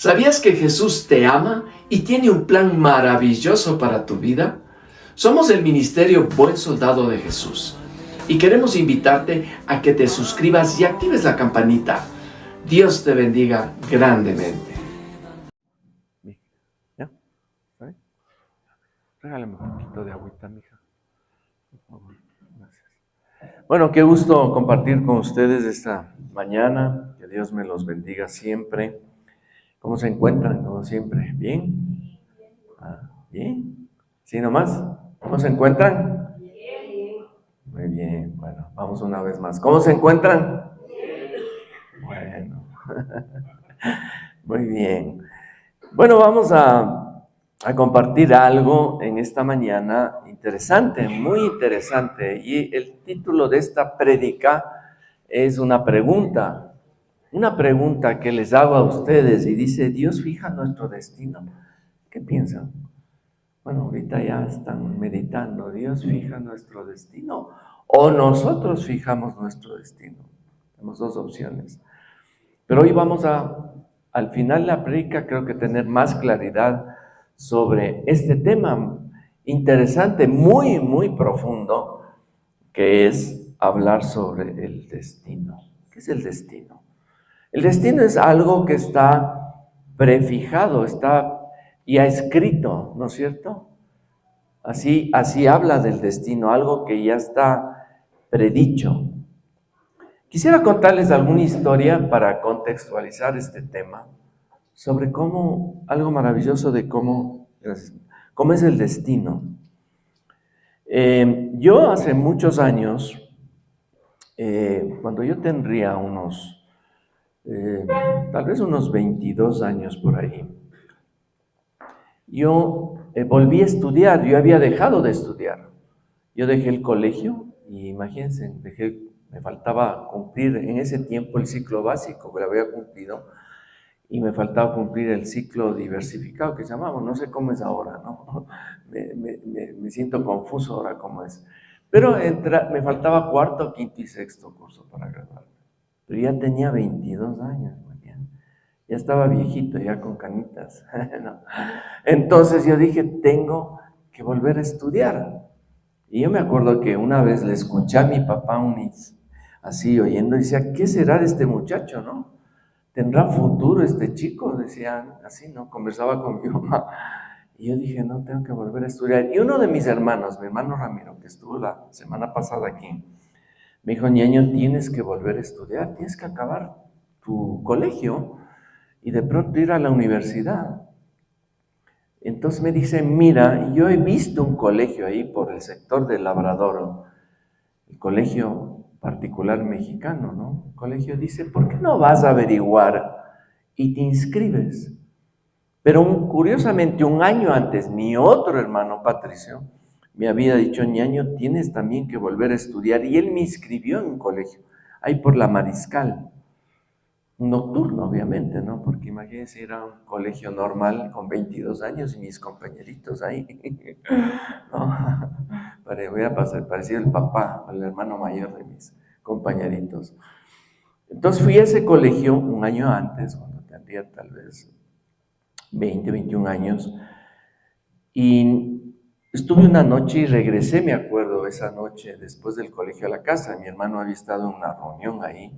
¿Sabías que Jesús te ama y tiene un plan maravilloso para tu vida? Somos el Ministerio Buen Soldado de Jesús y queremos invitarte a que te suscribas y actives la campanita. Dios te bendiga grandemente. ¿Ya? ¿Está bien? Regálame un poquito de agüita, mija. Por favor. Gracias. Bueno, qué gusto compartir con ustedes esta mañana. Que Dios me los bendiga siempre. ¿Cómo se encuentran? Como siempre. ¿Bien? ¿Bien? ¿Sí nomás? ¿Cómo se encuentran? Muy bien. Bueno, vamos una vez más. ¿Cómo se encuentran? Bueno. Muy bien. Bueno, vamos a compartir algo en esta mañana interesante, muy interesante. Y el título de esta prédica es una pregunta que les hago a ustedes y dice, ¿Dios fija nuestro destino? ¿Qué piensan? Bueno, ahorita ya están meditando, ¿Dios fija nuestro destino o nosotros fijamos nuestro destino? Tenemos dos opciones. Pero hoy vamos al final de la prédica, creo que tener más claridad sobre este tema interesante, muy, muy profundo, que es hablar sobre el destino. ¿Qué es el destino? El destino es algo que está prefijado, está ya escrito, ¿no es cierto? Así habla del destino, algo que ya está predicho. Quisiera contarles alguna historia para contextualizar este tema sobre algo maravilloso de cómo es el destino. Yo hace muchos años, cuando yo tendría tal vez unos 22 años por ahí, yo volví a estudiar, yo había dejado de estudiar. Yo dejé el colegio y imagínense, me faltaba cumplir en ese tiempo el ciclo básico, que lo había cumplido, y me faltaba cumplir el ciclo diversificado que llamamos, no sé cómo es ahora, ¿no? Me siento confuso ahora cómo es. Pero me faltaba cuarto, quinto y sexto curso para graduarme. Pero ya tenía 22 años, ya estaba viejito, ya con canitas. ¿No? Entonces yo dije, tengo que volver a estudiar. Y yo me acuerdo que una vez le escuché a mi papá así oyendo, y decía, ¿qué será de este muchacho, no? ¿Tendrá futuro este chico? Decían, así, ¿no? Conversaba con mi mamá. Y yo dije, no, tengo que volver a estudiar. Y uno de mis hermanos, mi hermano Ramiro, que estuvo la semana pasada aquí, me dijo, ñaño, tienes que volver a estudiar, tienes que acabar tu colegio y de pronto ir a la universidad. Entonces me dice, mira, yo he visto un colegio ahí por el sector del Labrador, el colegio particular mexicano, ¿no? El colegio dice, ¿por qué no vas a averiguar y te inscribes? Pero curiosamente, un año antes, mi otro hermano Patricio me había dicho, ñaño, tienes también que volver a estudiar. Y él me inscribió en un colegio, ahí por la Mariscal. Nocturno, obviamente, ¿no? Porque imagínense, era un colegio normal con 22 años y mis compañeritos ahí. ¿No? Voy a pasar, parecía el papá, el hermano mayor de mis compañeritos. Entonces fui a ese colegio un año antes, cuando tendría tal vez 20, 21 años, y estuve una noche y regresé, me acuerdo, esa noche después del colegio a la casa. Mi hermano había estado en una reunión ahí.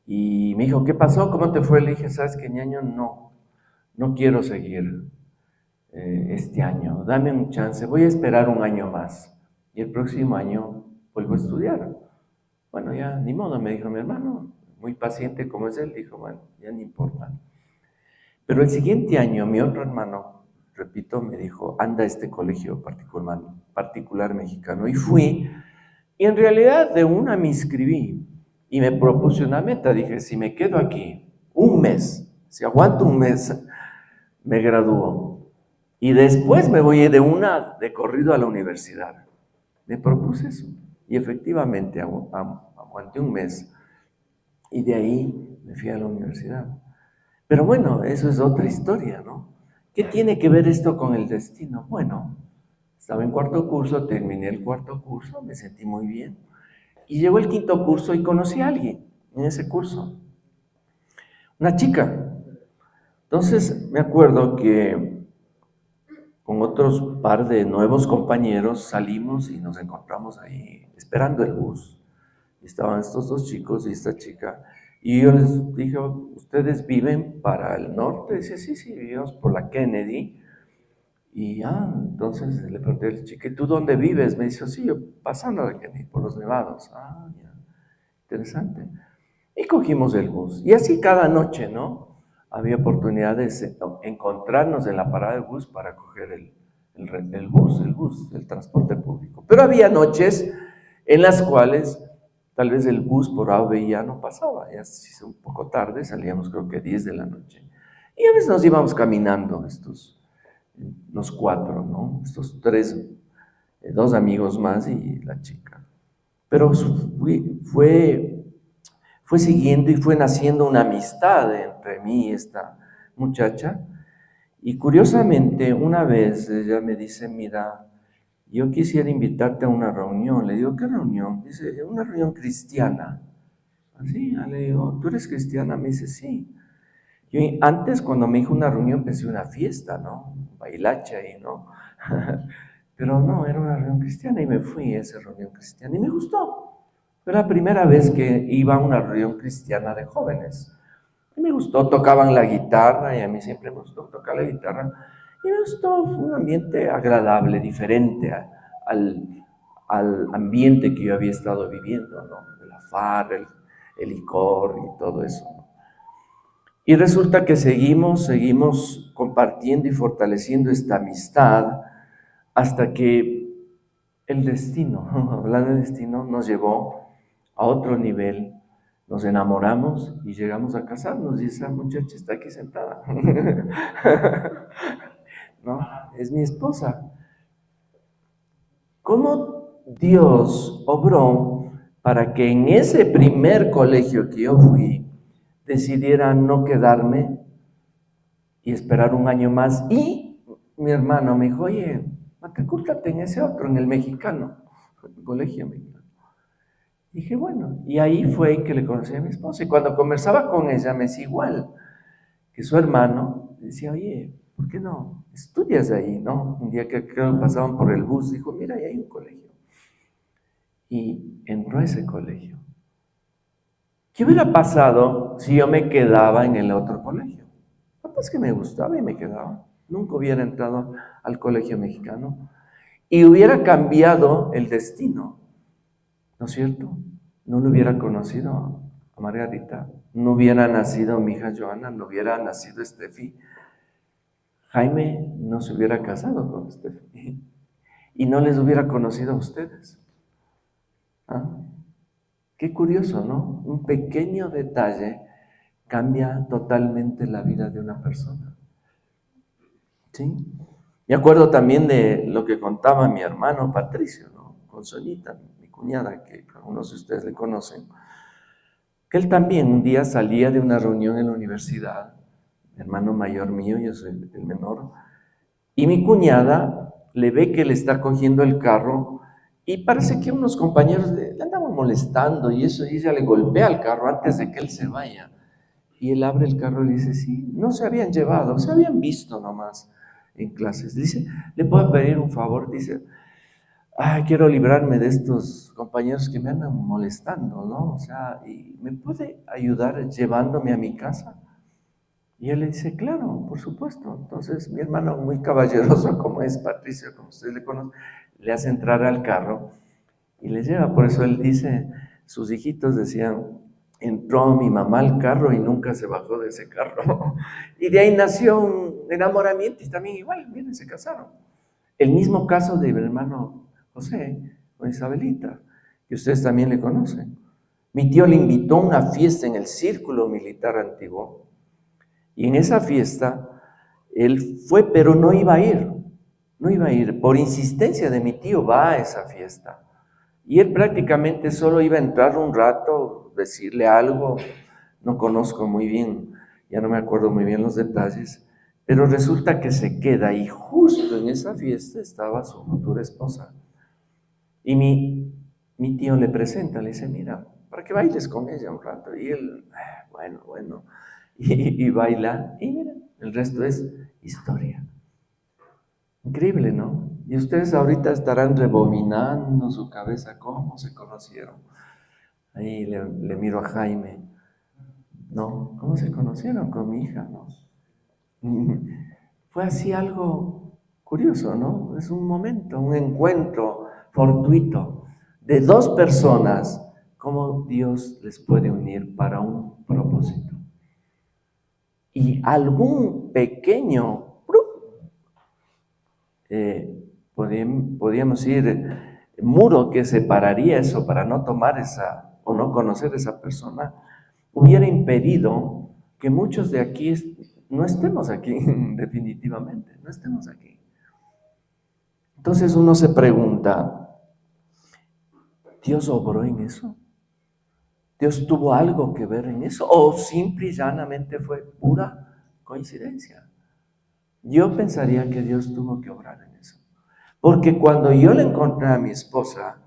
Y me dijo, ¿qué pasó? ¿Cómo te fue? Le dije, ¿sabes qué, ñaño? No quiero seguir este año. Dame un chance. Voy a esperar un año más. Y el próximo año vuelvo a estudiar. Bueno, ya ni modo, me dijo mi hermano. Muy paciente como es él. Dijo, bueno, ya no importa. Pero el siguiente año, mi otro hermano, repito, me dijo, anda a este colegio particular mexicano. Y fui. Y en realidad de una me inscribí. Y me propuse una meta, dije, si me quedo aquí un mes, si aguanto un mes, me gradúo. Y después me voy de corrido a la universidad. Me propuse eso. Y efectivamente aguanté un mes. Y de ahí me fui a la universidad. Pero bueno, eso es otra historia, ¿no? ¿Qué tiene que ver esto con el destino? Bueno, estaba en cuarto curso, terminé el cuarto curso, me sentí muy bien. Y llegó el quinto curso y conocí a alguien en ese curso, una chica. Entonces me acuerdo que con otros par de nuevos compañeros salimos y nos encontramos ahí esperando el bus. Estaban estos dos chicos y esta chica. Y yo les dije, ¿ustedes viven para el norte? Dice, sí, sí, vivimos por la Kennedy. Y entonces le pregunté al chico, ¿y tú dónde vives? Me dice, sí, yo pasando la Kennedy, por los Nevados. Ya, interesante. Y cogimos el bus. Y así cada noche, ¿no? Había oportunidades de encontrarnos en la parada del bus para coger el transporte público. Pero había noches en las cuales tal vez el bus por A o B ya no pasaba, ya se hizo un poco tarde, salíamos creo que 10 de la noche. Y a veces nos íbamos caminando los cuatro, ¿no? Estos tres, dos amigos más y la chica. Pero fue siguiendo y fue naciendo una amistad entre mí y esta muchacha. Y curiosamente, una vez ella me dice, mira, yo quisiera invitarte a una reunión. Le digo, ¿qué reunión? Dice, una reunión cristiana. Así, le digo, ¿tú eres cristiana? Me dice, sí. Yo antes, cuando me dijo una reunión, pensé una fiesta, ¿no? Un bailache ahí, ¿no? Pero no, era una reunión cristiana y me fui a esa reunión cristiana y me gustó. Fue la primera vez que iba a una reunión cristiana de jóvenes. Y me gustó, tocaban la guitarra y a mí siempre me gustó tocar la guitarra. Y me gustó, fue un ambiente agradable, diferente al ambiente que yo había estado viviendo, ¿no? De la farra, el licor y todo eso, ¿no? Y resulta que seguimos compartiendo y fortaleciendo esta amistad hasta que el destino, hablando del destino, nos llevó a otro nivel. Nos enamoramos y llegamos a casarnos y esa muchacha está aquí sentada. ¿No? Es mi esposa. ¿Cómo Dios obró para que en ese primer colegio que yo fui decidiera no quedarme y esperar un año más? Y mi hermano me dijo, oye, matricúlate en ese otro, en el mexicano, el colegio mexicano. Dije, bueno, y ahí fue que le conocí a mi esposa. Y cuando conversaba con ella, me decía igual que su hermano. Decía, oye, ¿por qué no estudias ahí, no? Un día que creo que pasaban por el bus, dijo, mira, ahí hay un colegio. Y entró a ese colegio. ¿Qué hubiera pasado si yo me quedaba en el otro colegio? Capaz que me gustaba y me quedaba. Nunca hubiera entrado al colegio mexicano. Y hubiera cambiado el destino, ¿no es cierto? No lo hubiera conocido a Margarita, no hubiera nacido mi hija Joana, no hubiera nacido Steffi. Jaime no se hubiera casado con Steffi y no les hubiera conocido a ustedes. ¿Ah? Qué curioso, ¿no? Un pequeño detalle cambia totalmente la vida de una persona. ¿Sí? Me acuerdo también de lo que contaba mi hermano Patricio, ¿no? Con Sonita, mi cuñada, que algunos de ustedes le conocen, que él también un día salía de una reunión en la universidad, mi hermano mayor mío, yo soy el menor, y mi cuñada le ve que le está cogiendo el carro y parece que unos compañeros le andaban molestando y eso, y ella le golpea el carro antes de que él se vaya. Y él abre el carro y le dice, sí, no se habían llevado, se habían visto nomás en clases. Dice, ¿le puedo pedir un favor? Dice, quiero librarme de estos compañeros que me andan molestando, ¿no? O sea, ¿y me puede ayudar llevándome a mi casa? Y él le dice, claro, por supuesto. Entonces mi hermano, muy caballeroso como es Patricio, como ustedes le conocen, le hace entrar al carro y le lleva. Por eso él dice, sus hijitos decían, entró mi mamá al carro y nunca se bajó de ese carro. Y de ahí nació un enamoramiento y también igual, miren, se casaron. El mismo caso de mi hermano José con Isabelita, que ustedes también le conocen. Mi tío le invitó a una fiesta en el Círculo Militar Antiguo y en esa fiesta él fue, pero no iba a ir, no iba a ir. Por insistencia de mi tío va a esa fiesta. Y él prácticamente solo iba a entrar un rato, decirle algo, no conozco muy bien, ya no me acuerdo muy bien los detalles, pero resulta que se queda y justo en esa fiesta estaba su futura esposa. Y mi tío le presenta, le dice, mira, para que bailes con ella un rato. Y él, bueno, y baila. Y mira, El resto es historia. Increíble, ¿no? Y ustedes ahorita estarán rebobinando su cabeza cómo se conocieron. Ahí le miro a Jaime. No, ¿cómo se conocieron con mi hija? No. Fue así algo curioso, ¿no? Es un momento, un encuentro fortuito de dos personas, cómo Dios les puede unir para un propósito. Y algún pequeño, podríamos decir, muro que separaría eso para no tomar esa o no conocer esa persona, hubiera impedido que muchos de aquí no estemos aquí, definitivamente, no estemos aquí. Entonces uno se pregunta, ¿Dios obró en eso? ¿Dios tuvo algo que ver en eso? ¿O simple y llanamente fue pura coincidencia? Yo pensaría que Dios tuvo que obrar en eso. Porque cuando yo le encontré a mi esposa,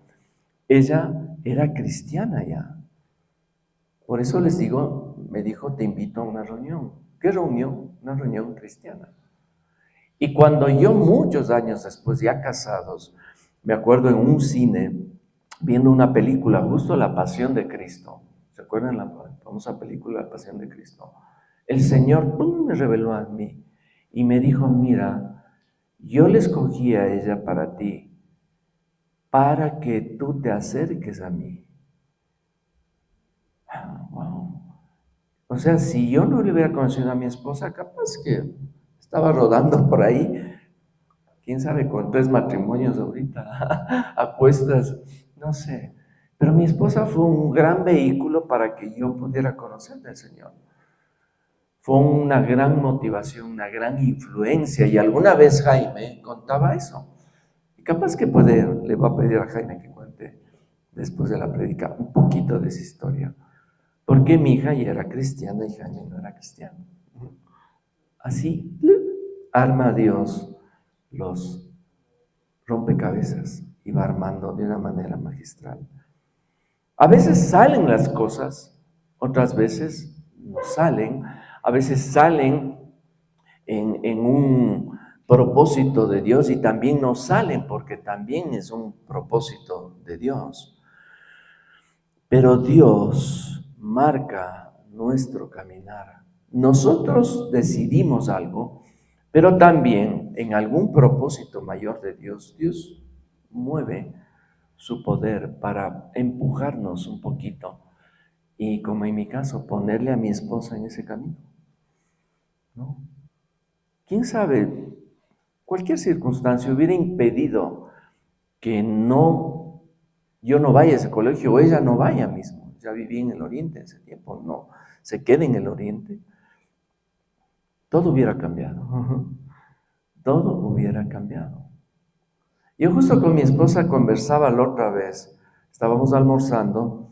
ella era cristiana ya. Por eso les digo, me dijo, te invito a una reunión. ¿Qué reunión? Una reunión cristiana. Y cuando yo, muchos años después, ya casados, me acuerdo en un cine, viendo una película, justo La Pasión de Cristo. ¿Se acuerdan la famosa película La Pasión de Cristo? El Señor ¡pum!, me reveló a mí y me dijo, mira, yo le escogí a ella para ti, para que tú te acerques a mí. Wow. O sea, si yo no le hubiera conocido a mi esposa, capaz que estaba rodando por ahí, quién sabe, con 3 matrimonios ahorita, apuestas, no sé. Pero mi esposa fue un gran vehículo para que yo pudiera conocer del Señor. Fue una gran motivación, una gran influencia. Y alguna vez Jaime contaba eso. Y capaz que le va a pedir a Jaime que cuente después de la prédica un poquito de esa historia. Porque mi hija ya era cristiana y Jaime no era cristiano. Así arma Dios los rompecabezas y va armando de una manera magistral. A veces salen las cosas, otras veces no salen, a veces salen en un propósito de Dios y también no salen porque también es un propósito de Dios. Pero Dios marca nuestro caminar. Nosotros decidimos algo, pero también en algún propósito mayor de Dios, Dios mueve su poder para empujarnos un poquito y, como en mi caso, ponerle a mi esposa en ese camino, ¿no? ¿Quién sabe? Cualquier circunstancia hubiera impedido que yo no vaya a ese colegio o ella no vaya mismo. Ya viví en el Oriente en ese tiempo, no se quede en el Oriente. Todo hubiera cambiado. Todo hubiera cambiado. Yo justo con mi esposa conversaba la otra vez, estábamos almorzando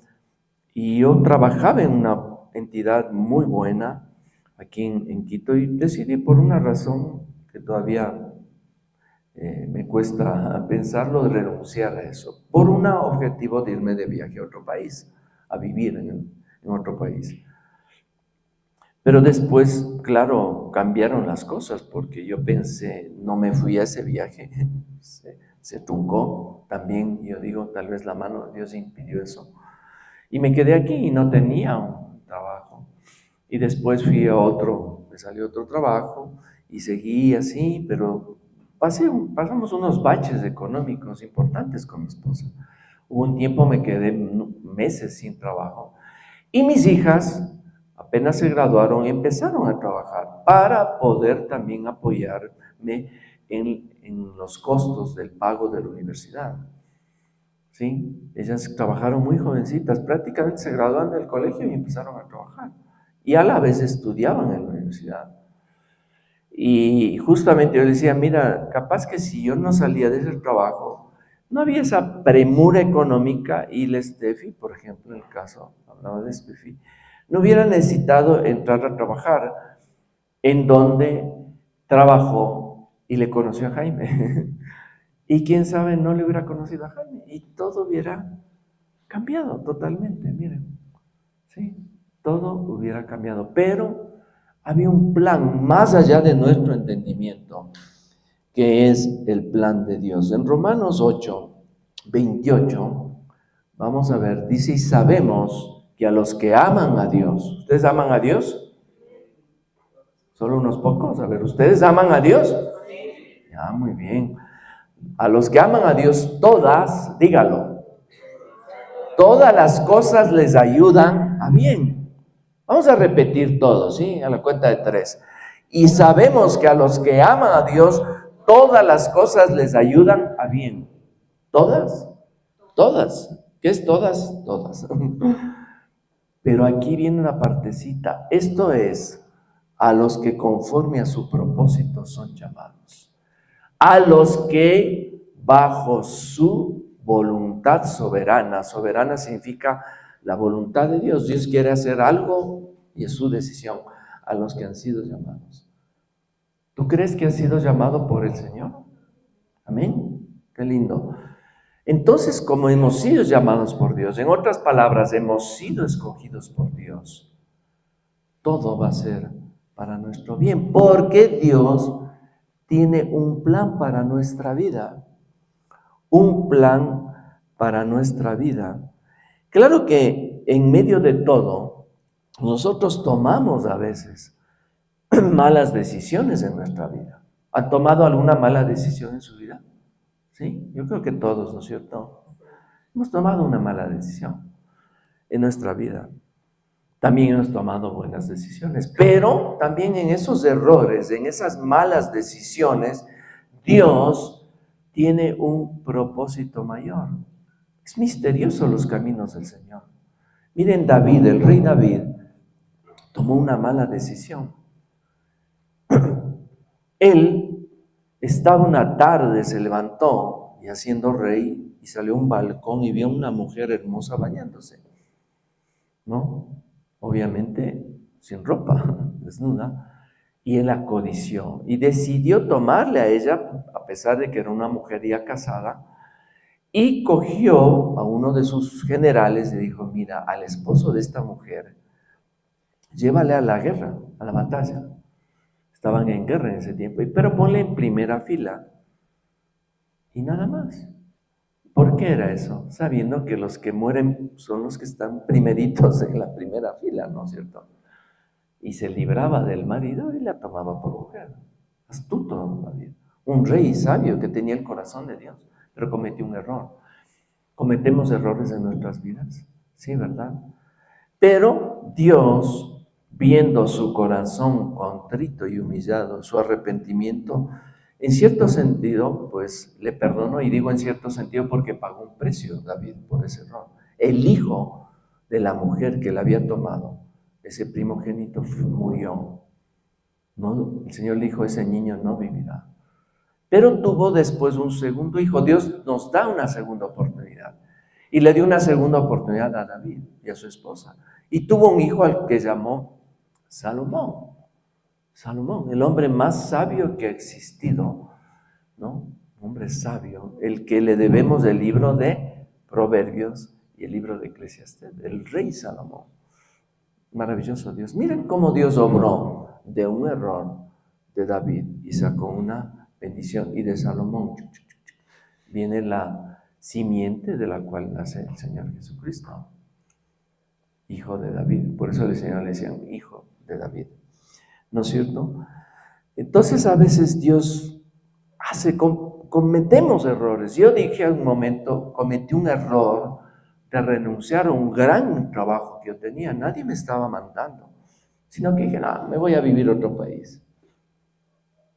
y yo trabajaba en una entidad muy buena aquí en Quito y decidí por una razón que todavía me cuesta pensarlo, de renunciar a eso, por un objetivo de irme de viaje a otro país, a vivir en otro país. Pero después, claro, cambiaron las cosas porque yo pensé, no me fui a ese viaje, se truncó también, yo digo, tal vez la mano de Dios impidió eso. Y me quedé aquí y no tenía un trabajo. Y después me salió otro trabajo y seguí así, pero pasamos unos baches económicos importantes con mi esposa. Hubo un tiempo me quedé meses sin trabajo. Y mis hijas apenas se graduaron y empezaron a trabajar para poder también apoyarme en los costos del pago de la universidad. ¿Sí? Ellas trabajaron muy jovencitas, prácticamente se graduaron del colegio y empezaron a trabajar. Y a la vez estudiaban en la universidad. Y justamente yo decía, mira, capaz que si yo no salía de ese trabajo, no había esa premura económica y la Steffi, por ejemplo, en el caso, hablaba de Steffi, no hubiera necesitado entrar a trabajar en donde trabajó y le conoció a Jaime. Y quién sabe, no le hubiera conocido a Jaime y todo hubiera cambiado totalmente, miren. Sí, todo hubiera cambiado, pero Había un plan más allá de nuestro entendimiento, que es el plan de Dios. En Romanos 8:28, vamos a ver, dice, y sabemos que a los que aman a Dios, ¿ustedes aman a Dios? Solo unos pocos, a ver, ¿ustedes aman a Dios? Ya, muy bien. A los que aman a Dios, todas, dígalo, todas las cosas les ayudan a bien. Vamos a repetir todo, ¿sí? A la cuenta de 3. Y sabemos que a los que aman a Dios, todas las cosas les ayudan a bien. ¿Todas? Todas. ¿Qué es todas? Todas. Pero aquí viene una partecita. Esto es a los que conforme a su propósito son llamados. A los que bajo su voluntad soberana, soberana significa la voluntad de Dios. Dios quiere hacer algo y es su decisión. A los que han sido llamados. ¿Tú crees que has sido llamado por el Señor? Amén. Qué lindo. Entonces, como hemos sido llamados por Dios, en otras palabras, hemos sido escogidos por Dios, todo va a ser para nuestro bien, porque Dios tiene un plan para nuestra vida, un plan para nuestra vida. Claro que en medio de todo, nosotros tomamos a veces malas decisiones en nuestra vida. ¿Han tomado alguna mala decisión en su vida? Sí, yo creo que todos, ¿no es cierto? Hemos tomado una mala decisión en nuestra vida. También hemos tomado buenas decisiones, pero también en esos errores, en esas malas decisiones, Dios tiene un propósito mayor. Es misterioso los caminos del Señor. Miren David, el rey David, tomó una mala decisión. Él estaba una tarde, se levantó y haciendo rey y salió a un balcón y vio a una mujer hermosa bañándose, ¿no? Obviamente sin ropa, desnuda, y él la codició y decidió tomarle a ella, a pesar de que era una mujer ya casada, y cogió a uno de sus generales y dijo, mira, al esposo de esta mujer, llévale a la guerra, a la batalla. Estaban en guerra en ese tiempo, pero ponle en primera fila y nada más. ¿Por qué era eso? Sabiendo que los que mueren son los que están primeritos en la primera fila, ¿no es cierto? Y se libraba del marido y la tomaba por mujer. Astuto David. Un rey sabio que tenía el corazón de Dios, pero cometió un error. ¿Cometemos errores en nuestras vidas? Sí, ¿verdad? Pero Dios, viendo su corazón contrito y humillado, su arrepentimiento, en cierto sentido, pues le perdonó, y digo en cierto sentido porque pagó un precio David por ese error. El hijo de la mujer que la había tomado, ese primogénito, murió. No, el Señor le dijo, ese niño no vivirá. Pero tuvo después un segundo hijo. Dios nos da una segunda oportunidad. Y le dio una segunda oportunidad a David y a su esposa. Y tuvo un hijo al que llamó Salomón. Salomón, el hombre más sabio que ha existido, ¿no? Hombre sabio, el que le debemos el libro de Proverbios y el libro de Eclesiastés, el rey Salomón. Maravilloso Dios. Miren cómo Dios obró de un error de David y sacó una bendición. Y de Salomón viene la simiente de la cual nace el Señor Jesucristo, hijo de David. Por eso el Señor le decía hijo de David, ¿no es cierto? Entonces a veces Dios cometemos errores. Yo dije un momento, cometí un error de renunciar a un gran trabajo que yo tenía. Nadie me estaba mandando, sino que dije, no, me voy a vivir a otro país,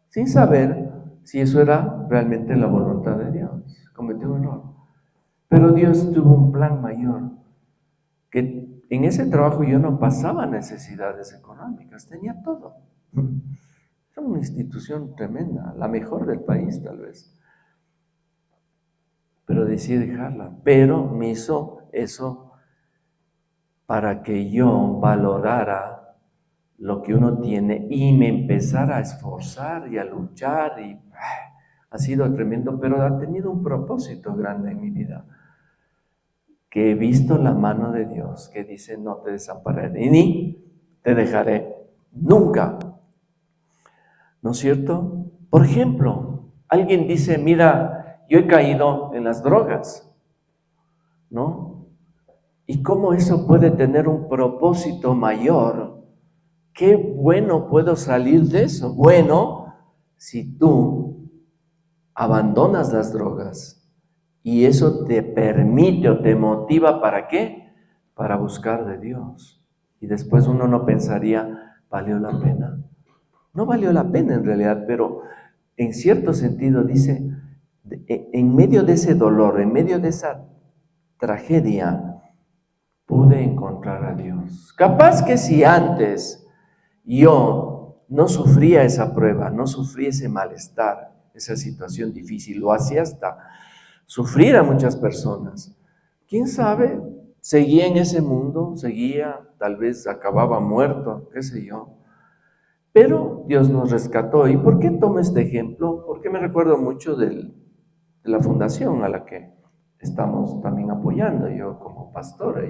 sin saber si eso era realmente la voluntad de Dios. Cometí un error. Pero Dios tuvo un plan mayor, que en ese trabajo yo no pasaba necesidades económicas, tenía todo. Era una institución tremenda, la mejor del país tal vez. Pero decidí dejarla. Pero me hizo eso para que yo valorara lo que uno tiene y me empezara a esforzar y a luchar. Y ha sido tremendo, pero ha tenido un propósito grande en mi vida. Que he visto la mano de Dios que dice, no te desampararé ni te dejaré. Nunca. ¿No es cierto? Por ejemplo, alguien dice, mira, yo he caído en las drogas, ¿no? ¿Y cómo eso puede tener un propósito mayor? ¿Qué bueno puedo salir de eso? Bueno, si tú abandonas las drogas y eso te permite o te motiva, ¿para qué? Para buscar de Dios. Y después uno no pensaría, ¿valió la pena? No valió la pena en realidad, pero en cierto sentido dice, en medio de ese dolor, en medio de esa tragedia, pude encontrar a Dios. Capaz que si antes yo no sufría esa prueba, no sufría ese malestar, esa situación difícil, lo hacía hasta sufrir a muchas personas. ¿Quién sabe? Seguía en ese mundo, seguía, tal vez acababa muerto, qué sé yo. Pero Dios nos rescató. ¿Y por qué tomo este ejemplo? Porque me recuerdo mucho de la fundación a la que estamos también apoyando, yo como pastor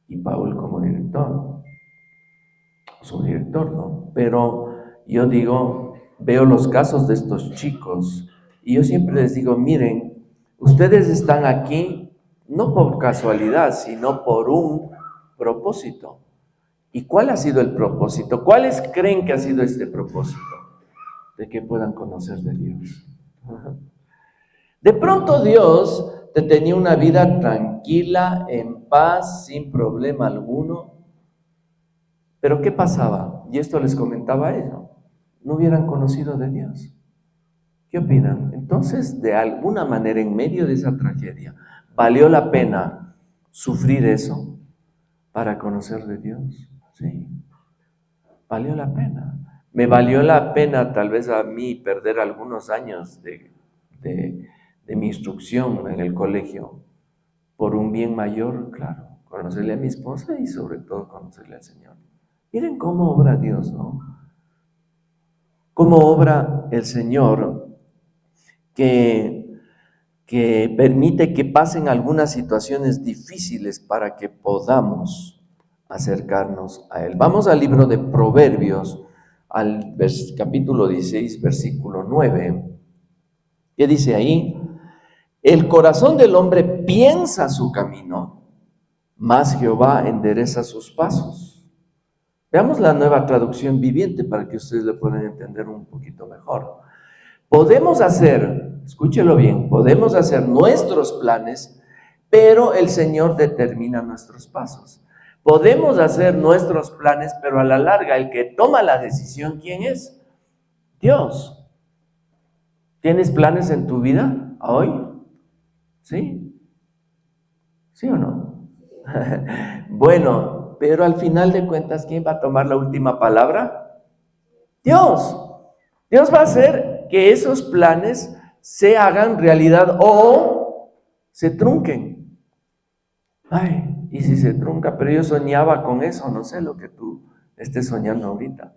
y Paul como director, subdirector, ¿no? Pero yo digo, veo los casos de estos chicos y yo siempre les digo, miren, ustedes están aquí no por casualidad, sino por un propósito. ¿Y cuál ha sido el propósito? ¿Cuáles creen que ha sido este propósito? De que puedan conocer de Dios. De pronto Dios te tenía una vida tranquila, en paz, sin problema alguno. Pero ¿qué pasaba? Y esto les comentaba a ellos. No hubieran conocido de Dios. ¿Qué opinan? Entonces, de alguna manera, en medio de esa tragedia, ¿valió la pena sufrir eso para conocer de Dios? Sí, valió la pena. Me valió la pena tal vez a mí perder algunos años de mi instrucción en el colegio por un bien mayor, claro, conocerle a mi esposa y sobre todo conocerle al Señor. Miren cómo obra Dios, ¿no? Cómo obra el Señor que permite que pasen algunas situaciones difíciles para que podamos acercarnos a Él. Vamos al libro de Proverbios, al capítulo 16, versículo 9. ¿Qué dice ahí? El corazón del hombre piensa su camino, mas Jehová endereza sus pasos. Veamos la Nueva Traducción Viviente para que ustedes lo puedan entender un poquito mejor. Podemos hacer, escúchelo bien, podemos hacer nuestros planes, pero el Señor determina nuestros pasos. Podemos hacer nuestros planes, pero a la larga el que toma la decisión, ¿quién es? Dios. ¿Tienes planes en tu vida hoy? ¿Sí? ¿Sí o no? Bueno, pero al final de cuentas, ¿quién va a tomar la última palabra? Dios. Dios va a hacer que esos planes se hagan realidad o se trunquen. Ay, y si se trunca, pero yo soñaba con eso, no sé lo que tú estés soñando ahorita.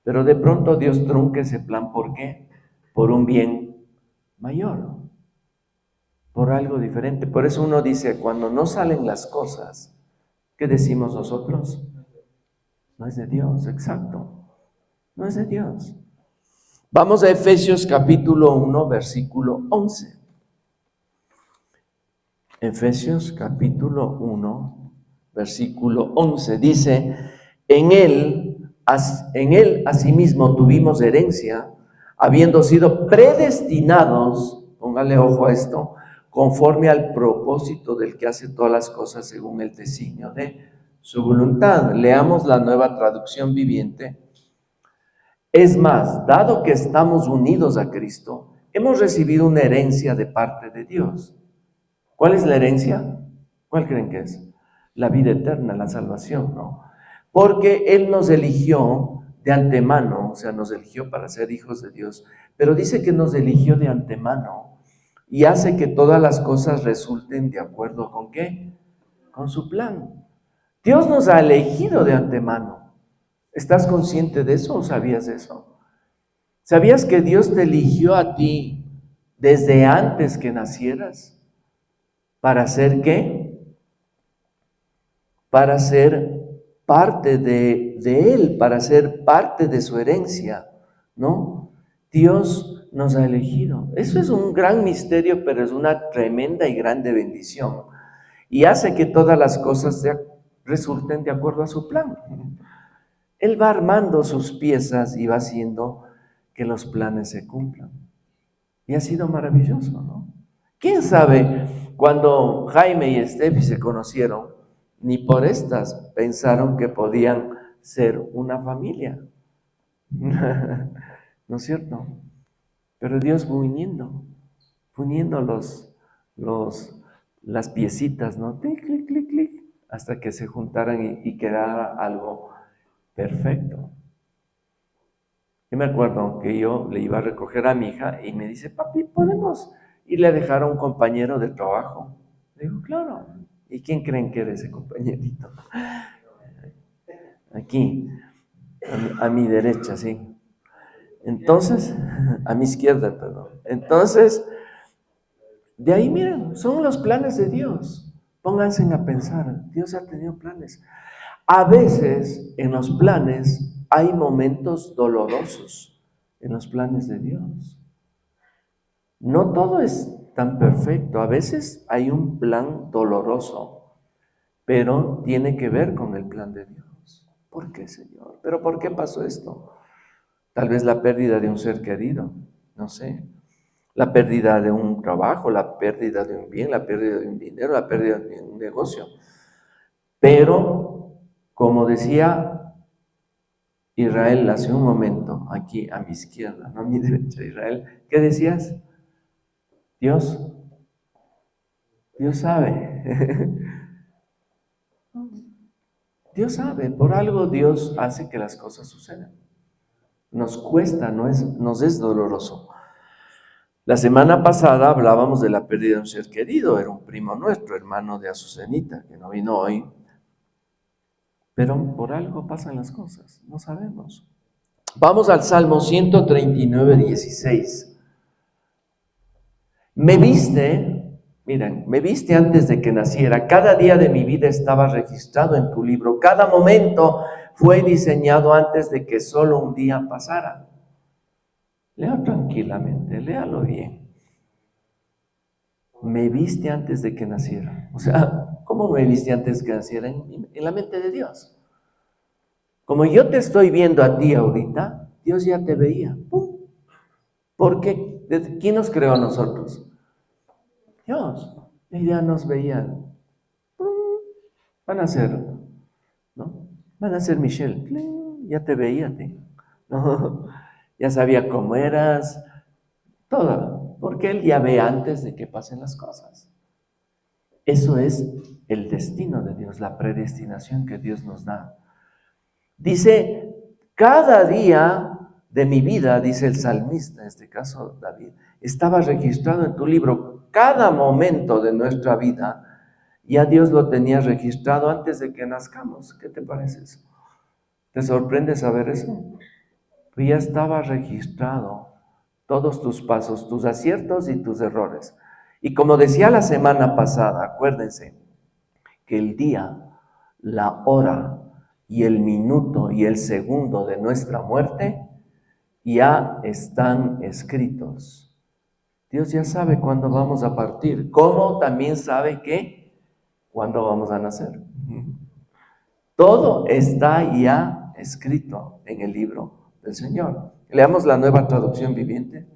Pero de pronto Dios trunca ese plan, ¿por qué? Por un bien mayor, por algo diferente. Por eso uno dice, cuando no salen las cosas, ¿qué decimos nosotros? No es de Dios, exacto. No es de Dios. Vamos a Efesios capítulo 1, versículo 11. Efesios capítulo 1, versículo 11. Dice, en él asimismo tuvimos herencia, habiendo sido predestinados, póngale ojo a esto, conforme al propósito del que hace todas las cosas según el designio de su voluntad. Leamos la Nueva Traducción Viviente. Es más, dado que estamos unidos a Cristo, hemos recibido una herencia de parte de Dios. ¿Cuál es la herencia? ¿Cuál creen que es? La vida eterna, la salvación, ¿no? Porque Él nos eligió de antemano, o sea, nos eligió para ser hijos de Dios, pero dice que nos eligió de antemano y hace que todas las cosas resulten de acuerdo con ¿qué? Con su plan. Dios nos ha elegido de antemano. ¿Estás consciente de eso o sabías eso? ¿Sabías que Dios te eligió a ti desde antes que nacieras? ¿Para ser qué? Para ser parte de Él, para ser parte de su herencia, ¿no? Dios nos ha elegido. Eso es un gran misterio, pero es una tremenda y grande bendición. Y hace que todas las cosas resulten de acuerdo a su plan. Él va armando sus piezas y va haciendo que los planes se cumplan. Y ha sido maravilloso, ¿no? ¿Quién sabe cuando Jaime y Steffi se conocieron, ni por estas pensaron que podían ser una familia? ¿No es cierto? Pero Dios fue uniendo las piecitas, ¿no? Clic, clic, clic, clic, hasta que se juntaran y quedara algo perfecto. Yo me acuerdo que yo le iba a recoger a mi hija y me dice, papi, ¿podemos irle a dejar a un compañero de trabajo? Le digo, claro. ¿Y quién creen que era ese compañerito? Aquí, a mi derecha, sí. Entonces, a mi izquierda, perdón. Entonces, de ahí miren, son los planes de Dios. Pónganse a pensar, Dios ha tenido planes. A veces en los planes hay momentos dolorosos en los planes de Dios. No todo es tan perfecto. A veces hay un plan doloroso, pero tiene que ver con el plan de Dios. ¿Por qué, Señor? ¿Pero por qué pasó esto? Tal vez la pérdida de un ser querido, no sé. La pérdida de un trabajo, la pérdida de un bien, la pérdida de un dinero, la pérdida de un negocio. Pero, como decía Israel hace un momento, aquí a mi izquierda, no a mi derecha, Israel, ¿qué decías? Dios sabe. Dios sabe, por algo Dios hace que las cosas sucedan. Nos cuesta, nos es doloroso. La semana pasada hablábamos de la pérdida de un ser querido, era un primo nuestro, hermano de Azucenita, que no vino hoy. Pero por algo pasan las cosas, no sabemos. Vamos al Salmo 139, 16. Me viste antes de que naciera, cada día de mi vida estaba registrado en tu libro, cada momento fue diseñado antes de que solo un día pasara. Lea tranquilamente, léalo bien. Me viste antes de que naciera. O sea, ¿cómo me viste antes de que naciera? En la mente de Dios. Como yo te estoy viendo a ti ahorita, Dios ya te veía. ¡Pum! ¿Por qué? ¿Quién nos creó a nosotros? Dios. Él ya nos veía. ¡Pum! Van a ser, ¿no? Van a ser Michelle. ¡Pling! Ya te veía a ti. ¿No? Ya sabía cómo eras. Todo. Porque Él ya ve antes de que pasen las cosas. Eso es el destino de Dios, la predestinación que Dios nos da. Dice, cada día de mi vida, dice el salmista, en este caso David, estaba registrado en tu libro. Cada momento de nuestra vida, ya Dios lo tenía registrado antes de que nazcamos. ¿Qué te parece eso? ¿Te sorprende saber eso? Pues ya estaba registrado todos tus pasos, tus aciertos y tus errores. Y como decía la semana pasada, acuérdense que el día, la hora y el minuto y el segundo de nuestra muerte ya están escritos. Dios ya sabe cuándo vamos a partir, como también sabe cuándo vamos a nacer. Todo está ya escrito en el libro del Señor. Leamos la Nueva Traducción Viviente.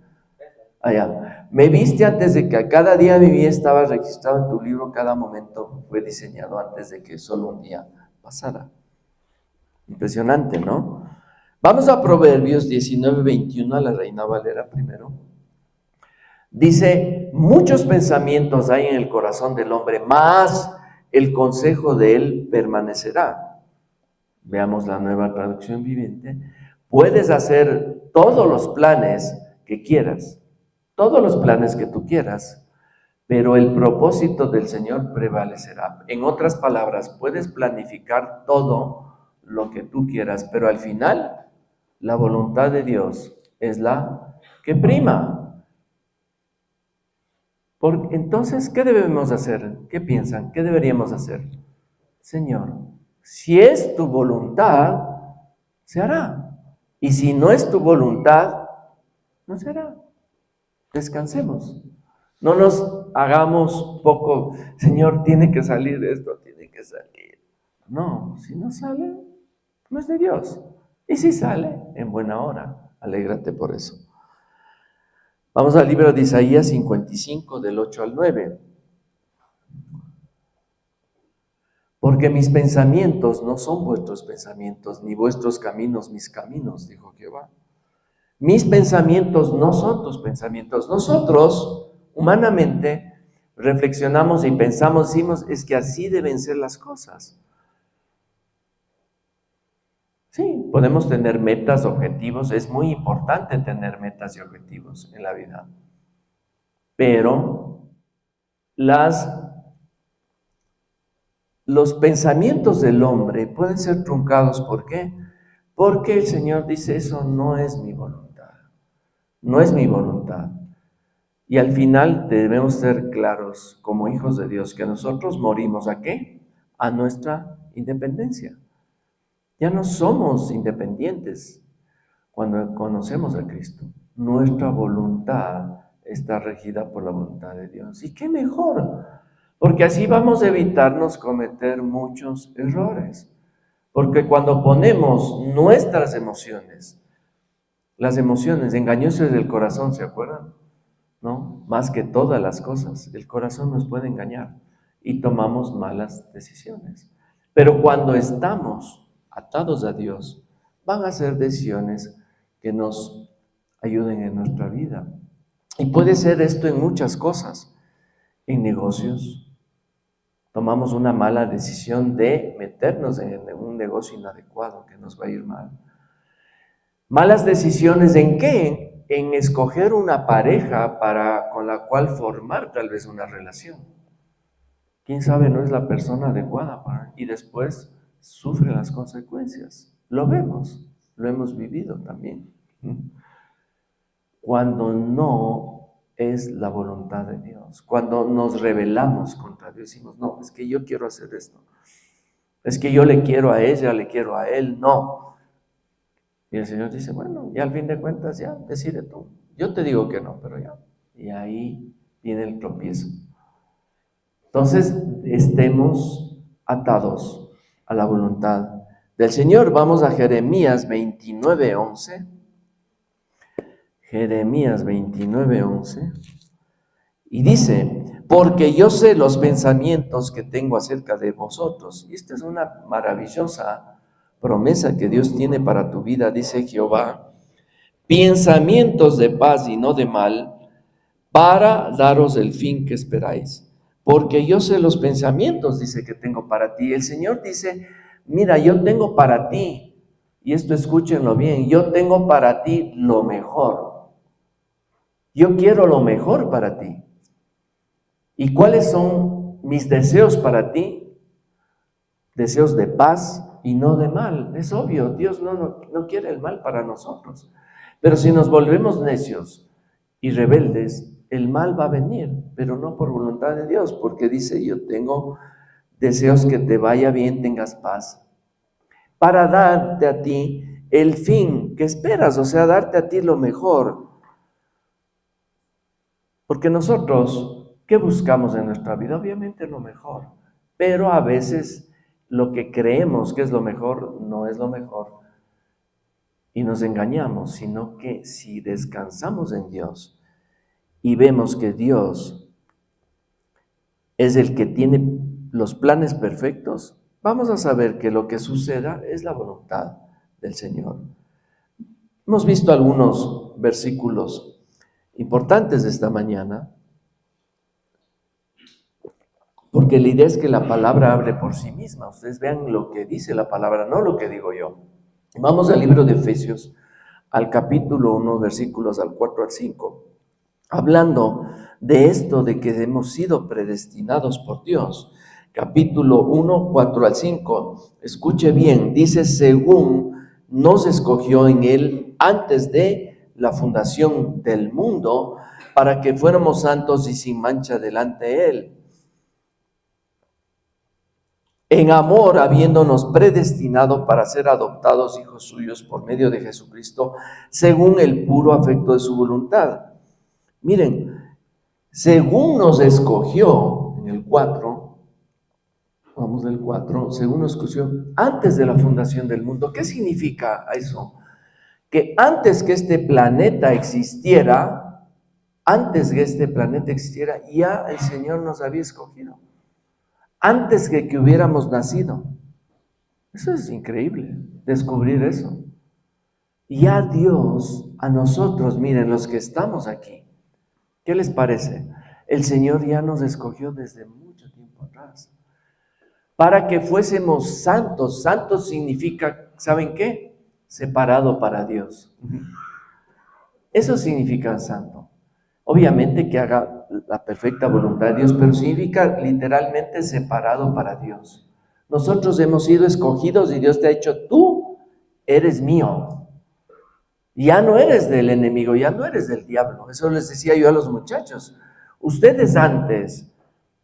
Allá. Me viste antes de que cada día de mi vida estaba registrado en tu libro, cada momento fue diseñado antes de que solo un día pasara. Impresionante, ¿no? Vamos a Proverbios 19, 21, a la Reina Valera primero. Dice, muchos pensamientos hay en el corazón del hombre, mas el consejo de él permanecerá. Veamos la Nueva Traducción Viviente. Puedes hacer todos los planes que quieras, todos los planes que tú quieras, pero el propósito del Señor prevalecerá. En otras palabras, puedes planificar todo lo que tú quieras, pero al final la voluntad de Dios es la que prima. Entonces, ¿qué debemos hacer? ¿Qué piensan? ¿Qué deberíamos hacer? Señor, Si es tu voluntad, se hará. Y si no es tu voluntad, no se hará. Descansemos. No nos hagamos poco, Señor, tiene que salir esto, tiene que salir. No, si no sale, no es de Dios. Y si sale, en buena hora, alégrate por eso. Vamos al libro de Isaías 55, del 8 al 9. Porque mis pensamientos no son vuestros pensamientos, ni vuestros caminos mis caminos, dijo Jehová. Mis pensamientos no son tus pensamientos. Nosotros, humanamente, reflexionamos y pensamos, decimos, es que así deben ser las cosas. Sí, podemos tener metas, objetivos. Es muy importante tener metas y objetivos en la vida. Pero los pensamientos del hombre pueden ser truncados. ¿Por qué? Porque el Señor dice, eso no es mi voluntad. No es mi voluntad. Y al final debemos ser claros como hijos de Dios que nosotros morimos ¿a qué? A nuestra independencia. Ya no somos independientes cuando conocemos a Cristo. Nuestra voluntad está regida por la voluntad de Dios. ¿Y qué mejor? Porque así vamos a evitarnos cometer muchos errores. Porque cuando ponemos nuestras emociones, las emociones engañosas del corazón, ¿se acuerdan? ¿No? Más que todas las cosas, el corazón nos puede engañar y tomamos malas decisiones. Pero cuando estamos atados a Dios, van a ser decisiones que nos ayuden en nuestra vida. Y puede ser esto en muchas cosas. En negocios, tomamos una mala decisión de meternos en un negocio inadecuado que nos va a ir mal. Malas decisiones ¿en qué? En escoger una pareja con la cual formar tal vez una relación. Quién sabe, no es la persona adecuada y después sufre las consecuencias. Lo vemos, lo hemos vivido también. Cuando no es la voluntad de Dios, cuando nos rebelamos contra Dios, decimos, no, es que yo quiero hacer esto, es que yo le quiero a ella, le quiero a él, no. Y el Señor dice, bueno, y al fin de cuentas ya, decide tú. Yo te digo que no, pero ya. Y ahí viene el tropiezo. Entonces, estemos atados a la voluntad del Señor. Vamos a Jeremías 29:11. Jeremías 29:11. Y dice, porque yo sé los pensamientos que tengo acerca de vosotros. Y esta es una maravillosa promesa que Dios tiene para tu vida, dice Jehová, pensamientos de paz y no de mal, para daros el fin que esperáis. Porque yo sé los pensamientos, dice, que tengo para ti. El Señor dice, mira, yo tengo para ti, y esto escúchenlo bien, yo tengo para ti lo mejor. Yo quiero lo mejor para ti. ¿Y cuáles son mis deseos para ti? Deseos de paz y no de mal. Es obvio, Dios no quiere el mal para nosotros. Pero si nos volvemos necios y rebeldes, el mal va a venir, pero no por voluntad de Dios, porque dice, yo tengo deseos que te vaya bien, tengas paz, para darte a ti el fin que esperas, o sea, darte a ti lo mejor. Porque nosotros, ¿qué buscamos en nuestra vida? Obviamente lo mejor, pero a veces lo que creemos que es lo mejor no es lo mejor y nos engañamos, sino que si descansamos en Dios y vemos que Dios es el que tiene los planes perfectos, vamos a saber que lo que suceda es la voluntad del Señor. Hemos visto algunos versículos importantes de esta mañana, porque la idea es que la palabra hable por sí misma. Ustedes vean lo que dice la palabra, no lo que digo yo. Vamos al libro de Efesios, al capítulo 1, versículos al 4 al 5. Hablando de esto, de que hemos sido predestinados por Dios. Capítulo 1, 4 al 5. Escuche bien, dice, según nos escogió en Él antes de la fundación del mundo, para que fuéramos santos y sin mancha delante de Él. en amor habiéndonos predestinado para ser adoptados hijos suyos por medio de Jesucristo, según el puro afecto de su voluntad. Miren, según nos escogió, en el 4, vamos del 4, según nos escogió antes de la fundación del mundo. ¿Qué significa eso? Que antes que este planeta existiera, ya el Señor nos había escogido. Antes de que hubiéramos nacido. Eso es increíble, descubrir eso. Ya Dios, a nosotros, miren, los que estamos aquí, ¿qué les parece? El Señor ya nos escogió desde mucho tiempo atrás, para que fuésemos santos. Santos significa, ¿saben qué? Separado para Dios. Eso significa santo. Obviamente que haga la perfecta voluntad de Dios, pero significa literalmente separado para Dios. Nosotros hemos sido escogidos y Dios te ha dicho, tú eres mío. Ya no eres del enemigo, ya no eres del diablo. Eso les decía yo a los muchachos. Ustedes antes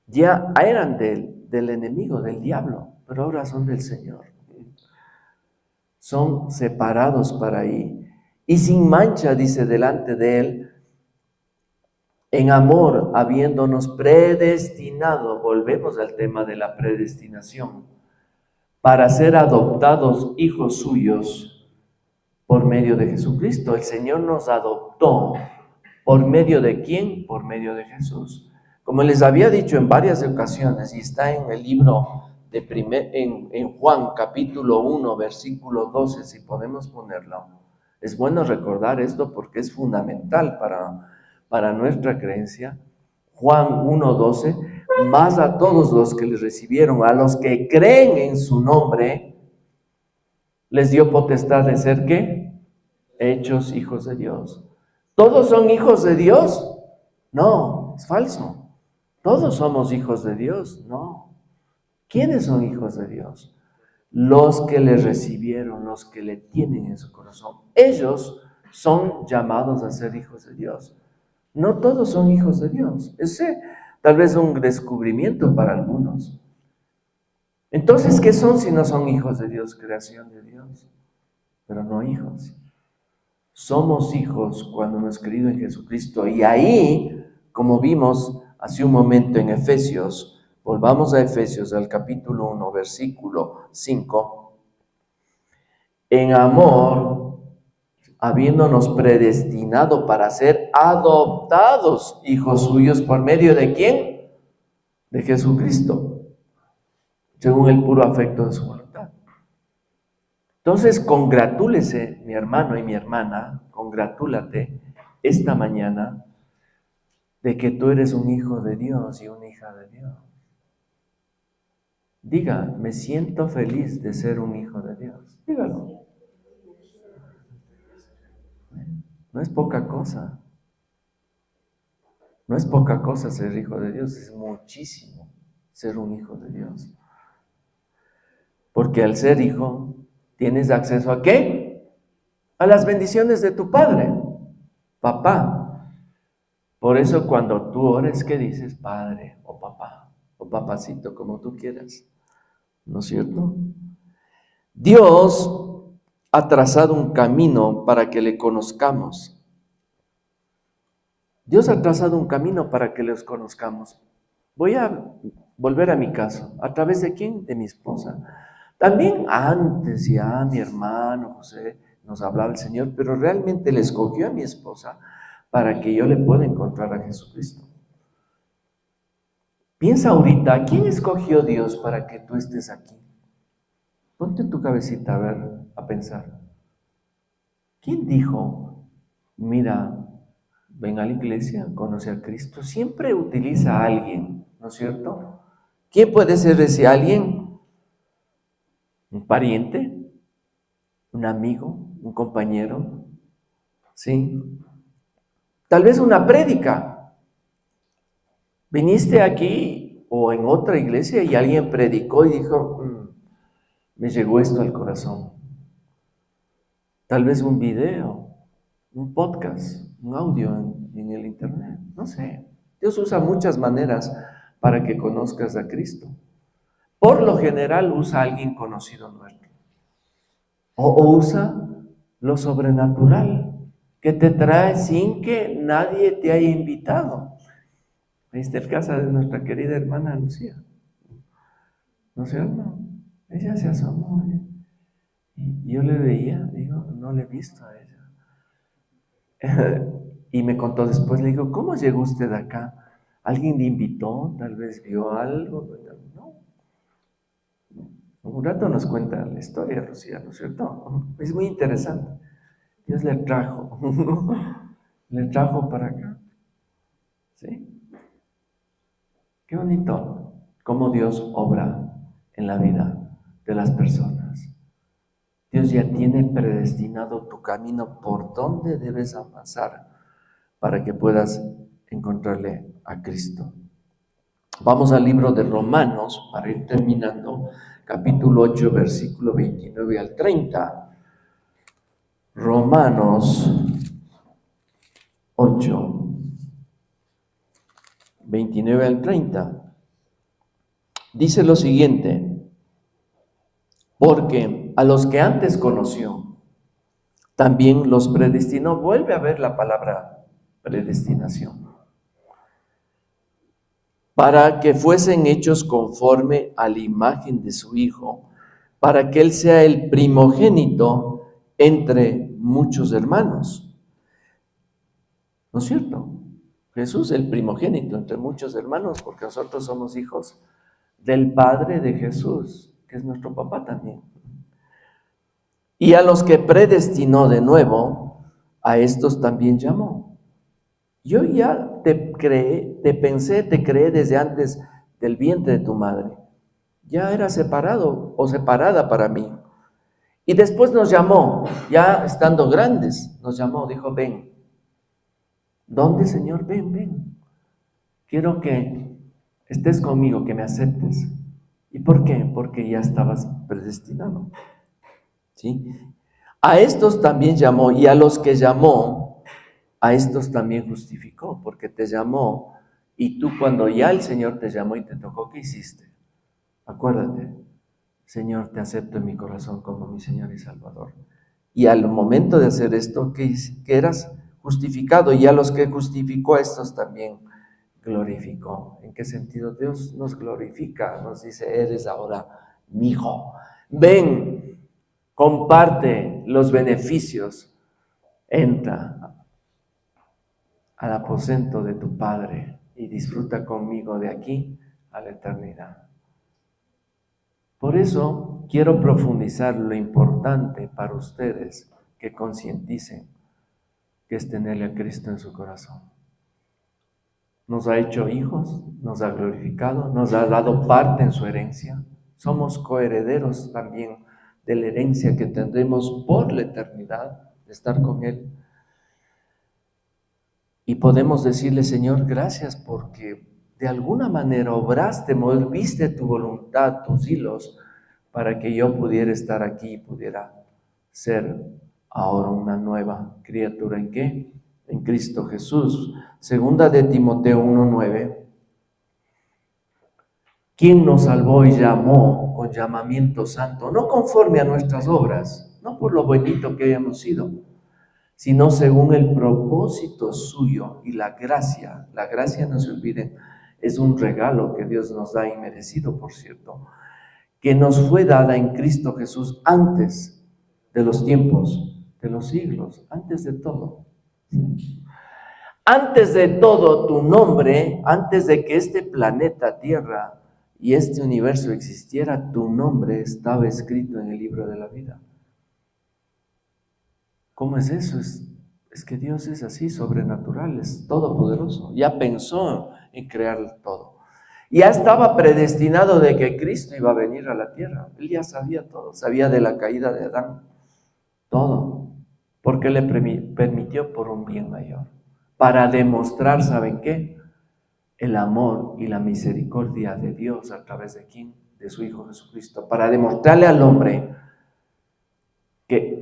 ya eran del enemigo, del diablo, pero ahora son del Señor. Son separados para ahí. Y sin mancha, dice, delante de Él, en amor, habiéndonos predestinado, volvemos al tema de la predestinación, para ser adoptados hijos suyos por medio de Jesucristo. El Señor nos adoptó. ¿Por medio de quién? Por medio de Jesús. Como les había dicho en varias ocasiones, y está en el libro en Juan capítulo 1, versículo 12, si podemos ponerlo. Es bueno recordar esto porque es fundamental para nuestra creencia. Juan 1:12, más a todos los que les recibieron, a los que creen en su nombre, les dio potestad de ser, ¿qué? Hechos hijos de Dios. ¿Todos son hijos de Dios? No, es falso. ¿Todos somos hijos de Dios? No. ¿Quiénes son hijos de Dios? Los que le recibieron, los que le tienen en su corazón. Ellos son llamados a ser hijos de Dios. No todos son hijos de Dios. Ese tal vez es un descubrimiento para algunos. Entonces, ¿qué son si no son hijos de Dios? Creación de Dios, pero no hijos. Somos hijos cuando hemos creído en Jesucristo. Y ahí, como vimos hace un momento en Efesios, volvamos a Efesios, al capítulo 1, versículo 5. En amor, habiéndonos predestinado para ser adoptados hijos suyos por medio de ¿quién? De Jesucristo, según el puro afecto de su voluntad. Entonces, congratúlese, mi hermano y mi hermana, congratúlate esta mañana de que tú eres un hijo de Dios y una hija de Dios. Diga, me siento feliz de ser un hijo de Dios. Dígalo. No es poca cosa. No es poca cosa ser hijo de Dios, es muchísimo ser un hijo de Dios. Porque al ser hijo, tienes acceso ¿a qué? A las bendiciones de tu padre, papá. Por eso cuando tú ores, ¿qué dices? Padre o papá, o papacito, como tú quieras. ¿No es cierto? Dios ha trazado un camino para que le conozcamos. Dios ha trazado un camino para que los conozcamos. Voy a volver a mi caso. ¿A través de quién? De mi esposa. También antes ya mi hermano José nos hablaba el Señor, pero realmente le escogió a mi esposa para que yo le pueda encontrar a Jesucristo. Piensa ahorita, ¿quién escogió Dios para que tú estés aquí? Ponte tu cabecita a ver, a pensar. ¿Quién dijo, mira, ven a la iglesia, conoce a Cristo? Siempre utiliza a alguien, ¿no es cierto? ¿Quién puede ser ese alguien? ¿Un pariente? ¿Un amigo? ¿Un compañero? ¿Sí? Tal vez una prédica. Viniste aquí o en otra iglesia y alguien predicó y dijo, me llegó esto al corazón. Tal vez un video, un podcast, un audio en el internet, no sé. Dios usa muchas maneras para que conozcas a Cristo. por lo general usa a alguien conocido nuestro. O usa lo sobrenatural, que te trae sin que nadie te haya invitado. Ahí está el caso de nuestra querida hermana Lucía. ¿No es cierto? Ella se asomó. Y yo le veía, digo, no le he visto a ella. Y me contó después, le digo, ¿cómo llegó usted acá? ¿Alguien le invitó? ¿Tal vez vio algo? No. Un rato nos cuenta la historia, Lucía, ¿no es cierto? Es muy interesante. Dios le trajo, le trajo para acá. ¿Sí? Qué bonito cómo Dios obra en la vida de las personas. Dios ya tiene predestinado tu camino por donde debes avanzar para que puedas encontrarle a Cristo. Vamos al libro de Romanos para ir terminando, capítulo 8, versículo 29 al 30. Romanos 8, 29 al 30. Dice lo siguiente: porque a los que antes conoció, también los predestinó. Vuelve a ver la palabra predestinación. Para que fuesen hechos conforme a la imagen de su Hijo, para que Él sea el primogénito entre muchos hermanos. ¿No es cierto? Jesús el primogénito entre muchos hermanos, porque nosotros somos hijos del Padre de Jesús, que es nuestro papá también. Y a los que predestinó de nuevo, a estos también llamó. Yo ya te creé, te pensé, te creé desde antes del vientre de tu madre. Ya era separado o separada para mí. Y después nos llamó, ya estando grandes, nos llamó, dijo, ven. ¿Dónde, Señor? Ven, ven. Quiero que estés conmigo, que me aceptes. ¿Y por qué? Porque ya estabas predestinado. ¿Sí? A estos también llamó, y a los que llamó, a estos también justificó, porque te llamó, y tú cuando ya el Señor te llamó y te tocó, ¿qué hiciste? Acuérdate, Señor, te acepto en mi corazón como mi Señor y Salvador. Y al momento de hacer esto, que eras justificado, y a los que justificó, a estos también glorificó. ¿En qué sentido? Dios nos glorifica, nos dice, eres ahora mi hijo. Ven, comparte los beneficios, entra al aposento de tu Padre y disfruta conmigo de aquí a la eternidad. Por eso quiero profundizar lo importante para ustedes que concienticen, que es tenerle a Cristo en su corazón. Nos ha hecho hijos, nos ha glorificado, nos ha dado parte en su herencia. Somos coherederos también de la herencia que tendremos por la eternidad, de estar con Él. Y podemos decirle, Señor, gracias porque de alguna manera obraste, moviste tu voluntad, tus hilos, para que yo pudiera estar aquí y pudiera ser ahora una nueva criatura. ¿En qué? En Cristo Jesús. Segunda de Timoteo 1:9. ¿Quién nos salvó y llamó con llamamiento santo? No conforme a nuestras obras, no por lo bonito que hayamos sido, sino según el propósito suyo y la gracia. La gracia, no se olviden, es un regalo que Dios nos da, inmerecido, por cierto, que nos fue dada en Cristo Jesús antes de los tiempos, de los siglos, antes de todo. Antes de todo tu nombre, antes de que este planeta Tierra y este universo existiera, tu nombre estaba escrito en el libro de la vida. ¿Cómo es eso? Es que Dios es así, sobrenatural, es todopoderoso. Ya pensó en crear todo. Ya estaba predestinado de que Cristo iba a venir a la tierra. Él ya sabía todo, sabía de la caída de Adán, todo, porque le permitió por un bien mayor, para demostrar, ¿saben qué? El amor y la misericordia de Dios a través de ¿quién? De su Hijo Jesucristo, para demostrarle al hombre que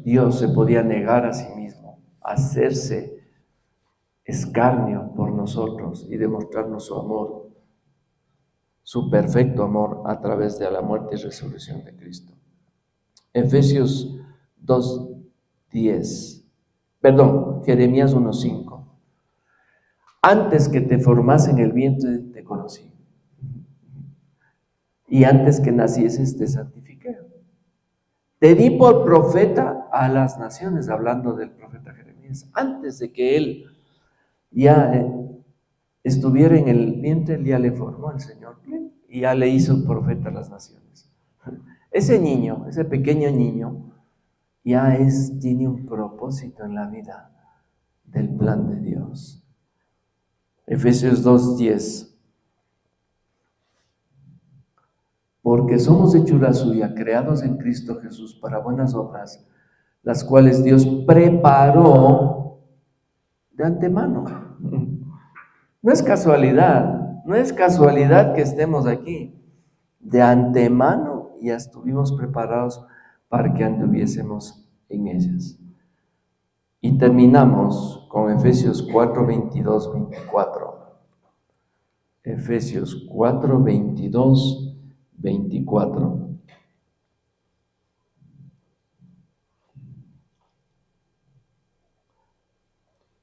Dios se podía negar a sí mismo, hacerse escarnio por nosotros y demostrarnos su amor su perfecto amor a través de la muerte y resurrección de Cristo. Efesios 2:10. Jeremías 1:5. Antes que te formase en el vientre te conocí, y antes que nacieses te santifiqué. Te di por profeta a las naciones, hablando del profeta Jeremías. Antes de que él ya estuviera en el vientre, ya le formó el Señor y ya le hizo profeta a las naciones. Ese niño, ese pequeño niño, ya tiene un propósito en la vida del plan de Dios. Efesios 2:10. Porque somos hechura suya, creados en Cristo Jesús para buenas obras, las cuales Dios preparó de antemano. No es casualidad que estemos aquí. De antemano ya estuvimos preparados para que anduviésemos en ellas. Y terminamos con Efesios 4:22-24. Efesios 4:22-24.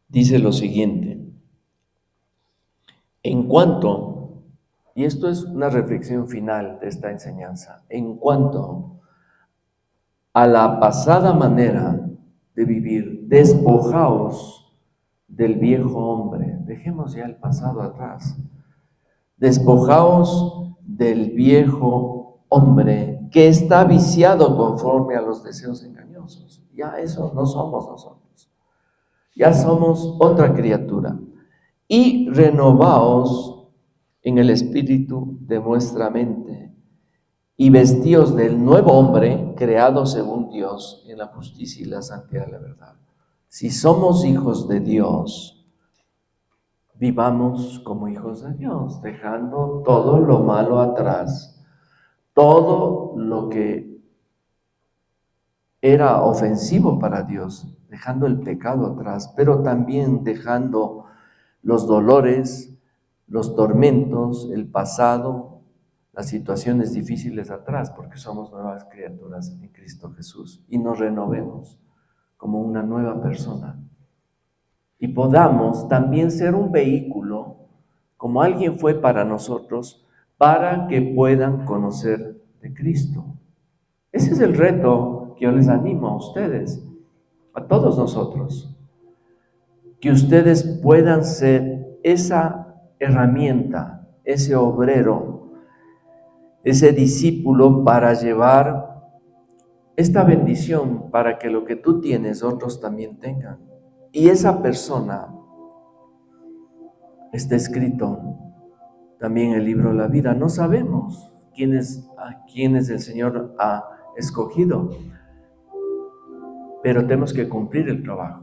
Dice lo siguiente: en cuanto, y esto es una reflexión final de esta enseñanza, en cuanto a la pasada manera de vivir, despojaos del viejo hombre. Dejemos ya el pasado atrás. Despojaos del viejo hombre que está viciado conforme a los deseos engañosos. Ya eso no somos nosotros. Ya somos otra criatura. Y renovaos en el espíritu de vuestra mente y vestíos del nuevo hombre creado según Dios en la justicia y la santidad de la verdad. Si somos hijos de Dios, vivamos como hijos de Dios, dejando todo lo malo atrás, todo lo que era ofensivo para Dios, dejando el pecado atrás, pero también dejando los dolores, los tormentos, el pasado, las situaciones difíciles atrás, porque somos nuevas criaturas en Cristo Jesús, y nos renovemos como una nueva persona. Y podamos también ser un vehículo, como alguien fue para nosotros, para que puedan conocer de Cristo. Ese es el reto que yo les animo a ustedes, a todos nosotros, que ustedes puedan ser esa herramienta, ese obrero, ese discípulo para llevar esta bendición, para que lo que tú tienes otros también tengan. Y esa persona está escrito también en el libro de la vida. No sabemos a quiénes el Señor ha escogido, pero tenemos que cumplir el trabajo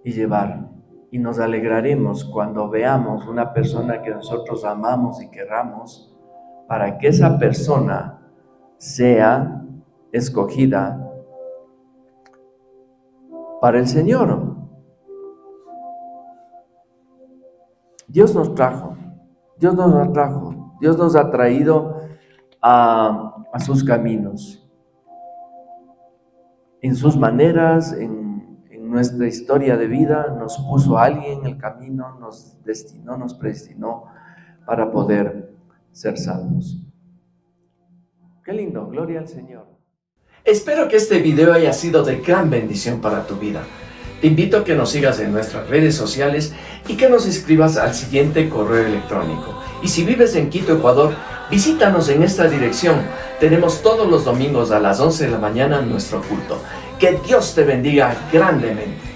y llevar. Y nos alegraremos cuando veamos una persona que nosotros amamos y querramos, para que esa persona sea escogida para el Señor. Dios nos ha traído a sus caminos, en sus maneras, en nuestra historia de vida. Nos puso a alguien en el camino, nos destinó, nos predestinó para poder ser salvos. Qué lindo, gloria al Señor. Espero que este video haya sido de gran bendición para tu vida. Te invito a que nos sigas en nuestras redes sociales y que nos escribas al siguiente correo electrónico. Y si vives en Quito, Ecuador, visítanos en esta dirección. Tenemos todos los domingos a las 11 de la mañana nuestro culto. Que Dios te bendiga grandemente.